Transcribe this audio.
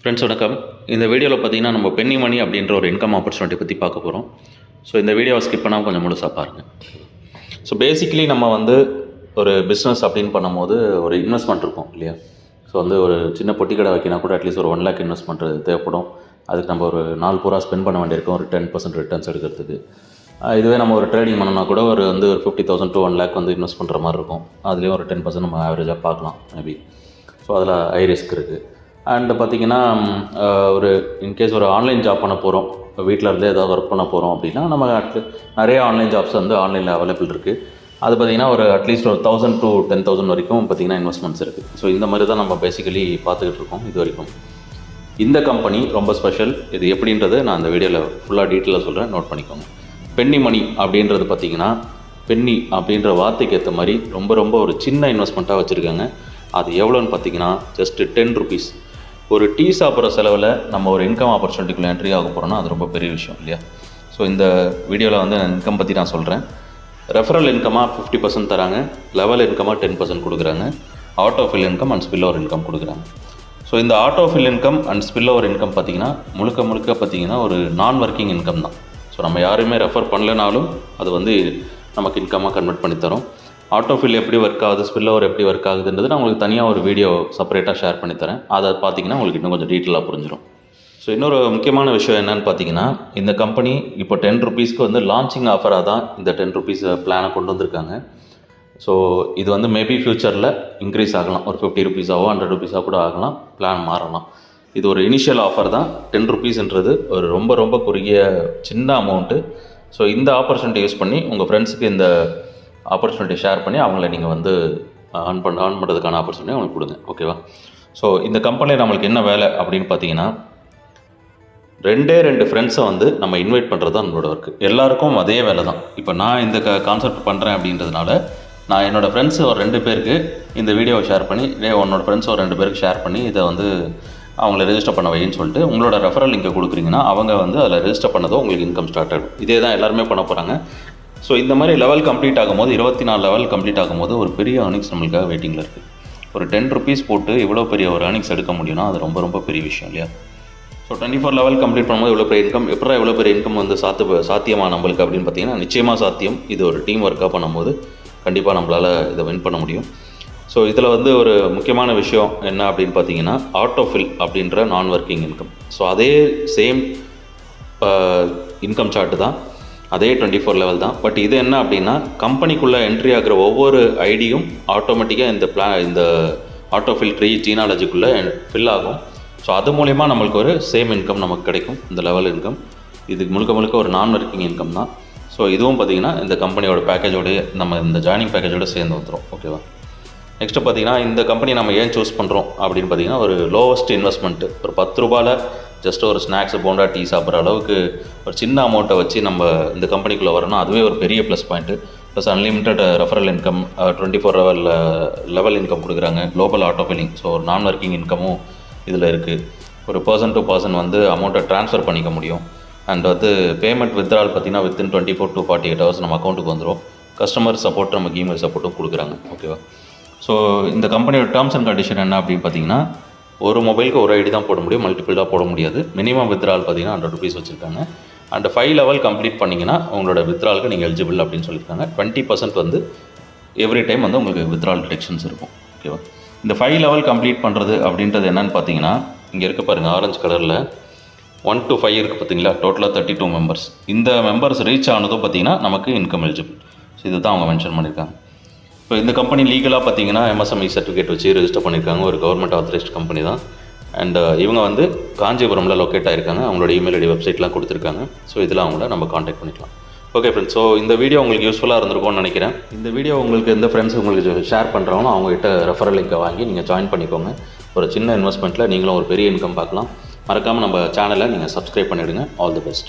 Friends வணக்கம். இந்த வீடியோவில் பார்த்தீங்கன்னா நம்ம பென்னி மணி அப்படின்ற ஒரு இன்கம் ஆப்பர்ச்சுனிட்டி பற்றி பார்க்க போகிறோம். ஸோ இந்த வீடியோவை ஸ்கிப் பண்ணாமல் கொஞ்சம் முழுசாக பாருங்கள். ஸோ பேசிக்கலி நம்ம ஒரு பிஸ்னஸ் அப்படின்னு பண்ணும்போது ஒரு இன்வெஸ்ட்மெண்ட் இருக்கும் இல்லையா? ஸோ ஒரு சின்ன பொட்டி கடை வைக்கினா கூட அட்லீஸ்ட் ஒரு 1 lakh இன்வெஸ்ட்மெண்ட் தேவைப்படும். அதுக்கு நம்ம ஒரு நாள் பூரா ஸ்பெண்ட் பண்ண வேண்டியிருக்கும் ஒரு 10% ரிட்டர்ன்ஸ் எடுக்கிறதுக்கு. இதுவே நம்ம ஒரு ட்ரேடிங் பண்ணோம்னா கூட ஒரு 50,000 to 1 lakh இன்வெஸ்ட் பண்ணுற மாதிரி இருக்கும். அதுலேயும் ஒரு 10% நம்ம ஆவரேஜாக பார்க்கலாம் மேபி. ஸோ அதில் ஹை ரிஸ்க் இருக்குது. அண்டு பார்த்திங்கன்னா ஒரு இன்கேஸ் ஒரு ஆன்லைன் ஜாப் பண்ண போகிறோம், வீட்டில் இருந்தே ஏதாவது ஒர்க் பண்ண போகிறோம் அப்படின்னா நம்ம நிறைய ஆன்லைன் ஜாப்ஸ் ஆன்லைனில் அவைலபிள் இருக்குது. அது பார்த்திங்கன்னா ஒரு அட்லீஸ்ட் ஒரு 1,000 to 10,000 வரைக்கும் பார்த்திங்கன்னா இன்வெஸ்ட்மெண்ட்ஸ் இருக்குது. ஸோ இந்த மாதிரி தான் நம்ம பேசிக்கலி பார்த்துக்கிட்டு இருக்கோம் இது வரைக்கும். இந்த கம்பெனி ரொம்ப ஸ்பெஷல். இது எப்படின்றது நான் அந்த வீடியோவில் ஃபுல்லாக டீட்டெயிலாக சொல்கிறேன், நோட் பண்ணிக்கோங்க. பென்னி மணி அப்படின்றது பார்த்திங்கன்னா பென்னி அப்படின்ற வார்த்தைக்கு ஏற்ற மாதிரி ரொம்ப ஒரு சின்ன இன்வெஸ்ட்மெண்ட்டாக வச்சுருக்காங்க. அது எவ்வளோன்னு பார்த்திங்கன்னா ஜஸ்ட்டு 10 rupees. ஒரு டீ சாப்பிட்ற செலவில் நம்ம ஒரு இன்கம் ஆப்பர்ச்சுனிட்டிக்குள்ளே என்ட்ரி ஆக போகிறோன்னா அது ரொம்ப பெரிய விஷயம் இல்லையா? ஸோ இந்த வீடியோவில் இன்கம் பற்றி நான் சொல்கிறேன். ரெஃபரல் இன்கமாக 50% தராங்க, லெவல் இன்கமாக 10% கொடுக்குறாங்க, auto fill income and spill over income கொடுக்குறாங்க. ஸோ இந்த auto fill income and spill over income பார்த்திங்கன்னா முழுக்க பார்த்திங்கன்னா ஒரு நான் ஒர்க்கிங் இன்கம் தான். ஸோ நம்ம யாருமே ரெஃபர் பண்ணலைனாலும் அது நமக்கு இன்கமாக கன்வெர்ட் பண்ணி தரோம். ஆட்டோஃபில் எப்படி ஒர்க் ஆகுது, ஸ்பில் ஓவர் எப்படி ஒர்க் ஆகுதுன்றது நான் உங்களுக்கு தனியாக ஒரு வீடியோ செப்பரேட்டாக ஷேர் பண்ணித்தரேன். அதை பார்த்தீங்கன்னா உங்களுக்கு இன்னும் கொஞ்சம் டீட்டெயிலாக புரிஞ்சிடும். ஸோ இன்னொரு முக்கியமான விஷயம் என்னென்னு பார்த்தீங்கன்னா, இந்த கம்பெனி இப்போ 10 rupeesக்கு லான்ச்சிங் ஆஃபராக தான் இந்த 10 rupees பிளானை கொண்டு வந்திருக்காங்க. ஸோ இது மேபி ஃப்யூச்சரில் இன்க்ரீஸ் ஆகலாம், ஒரு 50 rupeesஆவோ 100 rupeesஆ கூட ஆகலாம், பிளான் மாறலாம். இது ஒரு இனிஷியல் ஆஃபர் தான். 10 rupeesன்றது ஒரு ரொம்ப குறுகிய சின்ன அமௌண்ட்டு. ஸோ இந்த ஆப்பர்ச்சுனிட்டி யூஸ் பண்ணி உங்கள் ஃப்ரெண்ட்ஸுக்கு இந்த ஆப்பர்ச்சுனிட்டி ஷேர் பண்ணி அவங்கள நீங்கள் ஆன் பண்ணுறதுக்கான ஆப்பர்ச்சுனிட்டி அவங்களுக்கு கொடுங்க, ஓகேவா? ஸோ இந்த கம்பெனியில் நம்மளுக்கு என்ன வேலை அப்படின்னு பார்த்தீங்கன்னா, 2 ஃப்ரெண்ட்ஸை நம்ம இன்வைட் பண்ணுறது தான் நம்மளோட ஒர்க்கு. எல்லாருக்கும் அதே வேலை தான். இப்போ நான் இந்த கான்செப்ட் பண்ணுறேன் அப்படின்றதுனால நான் என்னோடய ஃப்ரெண்ட்ஸு ஒரு 2 பேருக்கு இந்த வீடியோவை ஷேர் பண்ணி, உன்னோட ஃப்ரெண்ட்ஸ் ஒரு 2 பேருக்கு ஷேர் பண்ணி இதை அவங்கள ரெஜிஸ்டர் பண்ண வைன்னு சொல்லிட்டு உங்களோட ரெஃபரல் லிங்கை கொடுக்குறீங்கன்னா அவங்க அதில் ரெஜிஸ்டர் பண்ணதோ உங்களுக்கு இன்கம் ஸ்டார்ட் ஆகிடும். இதே தான் எல்லாருமே பண்ண போகிறாங்க. ஸோ இந்த மாதிரி லெவல் கம்ப்ளீட் ஆகும்போது 24 லெவல் கம்ப்ளீட் ஆகும்போது ஒரு பெரிய ஏர்னிங்ஸ் நம்மளுக்காக வெயிட்டிங்கில் இருக்குது. ஒரு 10 rupees போட்டு இவ்வளோ பெரிய ஒரு ஏர்னிங்ஸ் எடுக்க முடியும்னா அது ரொம்ப பெரிய விஷயம் இல்லையா? ஸோ 24 லெவல் கம்ப்ளீட் பண்ணும்போது இவ்வளோ பெரிய இன்கம், எப்படா இவ்வளோ பெரிய இன்கம் சாத்தியமாக நம்மளுக்கு அப்படின்னு பார்த்தீங்கன்னா நிச்சயமாக சாத்தியம். இது ஒரு டீம் ஒர்க்காக பண்ணும்போது கண்டிப்பாக நம்மளால் இதை வின் பண்ண முடியும். ஸோ இதில் ஒரு முக்கியமான விஷயம் என்ன அப்படின்னு பார்த்தீங்கன்னா, ஆட்டோஃபில் அப்படின்ற நான் ஒர்க்கிங் இன்கம். ஸோ அதே சேம் இன்கம் சார்ட்டு தான், அதே 24 லெவல் தான். பட் இது என்ன அப்படின்னா, கம்பெனிக்குள்ளே என்ட்ரி ஆகிற ஒவ்வொரு ஐடியும் ஆட்டோமேட்டிக்காக இந்த ஆட்டோஃபில் ட்ரீ ஜீனாலஜிக்குள்ளே ஃபில் ஆகும். ஸோ அது மூலயமா நம்மளுக்கு ஒரு சேம் இன்கம் நமக்கு கிடைக்கும், இந்த லெவல் இன்கம். இது முழுக்க ஒரு நான் ஒர்க்கிங் இன்கம் தான். ஸோ இதுவும் பார்த்திங்கன்னா இந்த கம்பெனியோட பேக்கேஜோடு நம்ம இந்த ஜாயினிங் பேக்கேஜோடு சேர்ந்து வந்துடும், ஓகேவா? நெக்ஸ்ட்டு பார்த்திங்கன்னா இந்த கம்பெனி நம்ம ஏன் சூஸ் பண்ணுறோம் அப்படின்னு பார்த்திங்கன்னா, ஒரு லோவஸ்ட் இன்வெஸ்ட்மெண்ட்டு, ஒரு 10 ரூபாயில் ஜஸ்ட் ஒரு ஸ்நாக்ஸ், போண்டா, டீ சாப்பிட்ற அளவுக்கு ஒரு சின்ன அமௌண்ட்டை வச்சு நம்ம இந்த கம்பெனிக்குள்ளே வரணும். அதுவே ஒரு பெரிய plus point. Plus unlimited referral income, 24 level income கொடுக்குறாங்க, குளோபல் ஆட்டோ ஃபில்லிங். ஸோ ஒரு நான் ஒர்க்கிங் இன்கமும் இதில் இருக்குது. ஒரு பர்சன் டு பர்சன் அமௌண்ட்டை ட்ரான்ஸ்ஃபர் பண்ணிக்க முடியும். அண்ட் பேமெண்ட் வித்ட்ரால் பார்த்திங்கன்னா வித்தின் 24 to 48 hours நம்ம அக்கௌண்ட்டுக்கு வந்துடும். கஸ்டமர் சப்போர்ட், நமக்கு இமெயில் சப்போர்ட்டும் கொடுக்குறாங்க, ஓகேவா? ஸோ இந்த கம்பெனியோட டேர்ம்ஸ் அண்ட் கண்டிஷன் என்ன அப்படின்னு பார்த்தீங்கன்னா, ஒரு மொபைலுக்கு ஒரு ஐடி தான் போட முடியும், மல்டிபிளாக போட முடியாது. மினிமம் வித்ட்ரால் பார்த்தீங்கன்னா 100 rupees வச்சுருக்காங்க. அண்ட் 5 லெவல் கம்ப்ளீட் பண்ணிங்கன்னா உங்களோட வித்ட்ராலுக்கு நீங்கள் எலிஜிபிள் அப்படின்னு சொல்லியிருக்காங்க. 20% எவ்ரி டைம் உங்களுக்கு வித்ட்ரால் டிடெக்ஷன்ஸ் இருக்கும், ஓகேவா? இந்த 5 லெவல் கம்ப்ளீட் பண்ணுறது அப்படின்றது என்னென்னு பார்த்தீங்கன்னா, இங்கே இருக்க பாருங்கள் ஆரஞ்சு கலரில் 1 to 5 இருக்குது பார்த்தீங்களா? டோட்டலாக 32 மெம்பர்ஸ். இந்த மெம்பர்ஸ் ரீச் ஆனதும் பார்த்தீங்கன்னா நமக்கு இன்கம் எலிஜிபிள். ஸோ இதை தான் அவங்க மென்ஷன் பண்ணியிருக்காங்க. இப்போ இந்த கம்பெனி லீகலாக பார்த்தீங்கன்னா MSME சர்டிஃபிகேட் வச்சு ரெஜிஸ்டர் பண்ணியிருக்காங்க. ஒரு கவர்மெண்ட் ஆத்தரைஸ்ட் கம்பெனி தான். அண்ட் இவங்க காஞ்சிபுரமில் லொக்கேட் ஆகிருக்காங்க. அவங்களோட இமெயில் ஐடி வெப்சைட்லாம் கொடுத்துருக்காங்க. ஸோ இதில் அவங்கள நம்ம காண்டாக்ட் பண்ணிக்கலாம். ஓகே ஃப்ரெண்ட்ஸ், ஸோ இந்த வீடியோ உங்களுக்கு யூஸ்ஃபுல்லாக இருந்திருக்கும்னு நினைக்கிறேன். இந்த வீடியோ உங்களுக்கு எந்த ஃப்ரெண்ட்ஸ் உங்களுக்கு ஷேர் பண்ணுறாங்களோ அவங்ககிட்ட ரெஃபரல் லிங்கை வாங்கி நீங்கள் ஜாயின் பண்ணிக்கோங்க. ஒரு சின்ன இன்வெஸ்ட்மெண்ட்டில் நீங்களும் ஒரு பெரிய இன்கம் பார்க்கலாம். மறக்காமல் நம்ம சேனலை நீங்கள் சப்ஸ்கிரைப் பண்ணிவிடுங்க. All the best.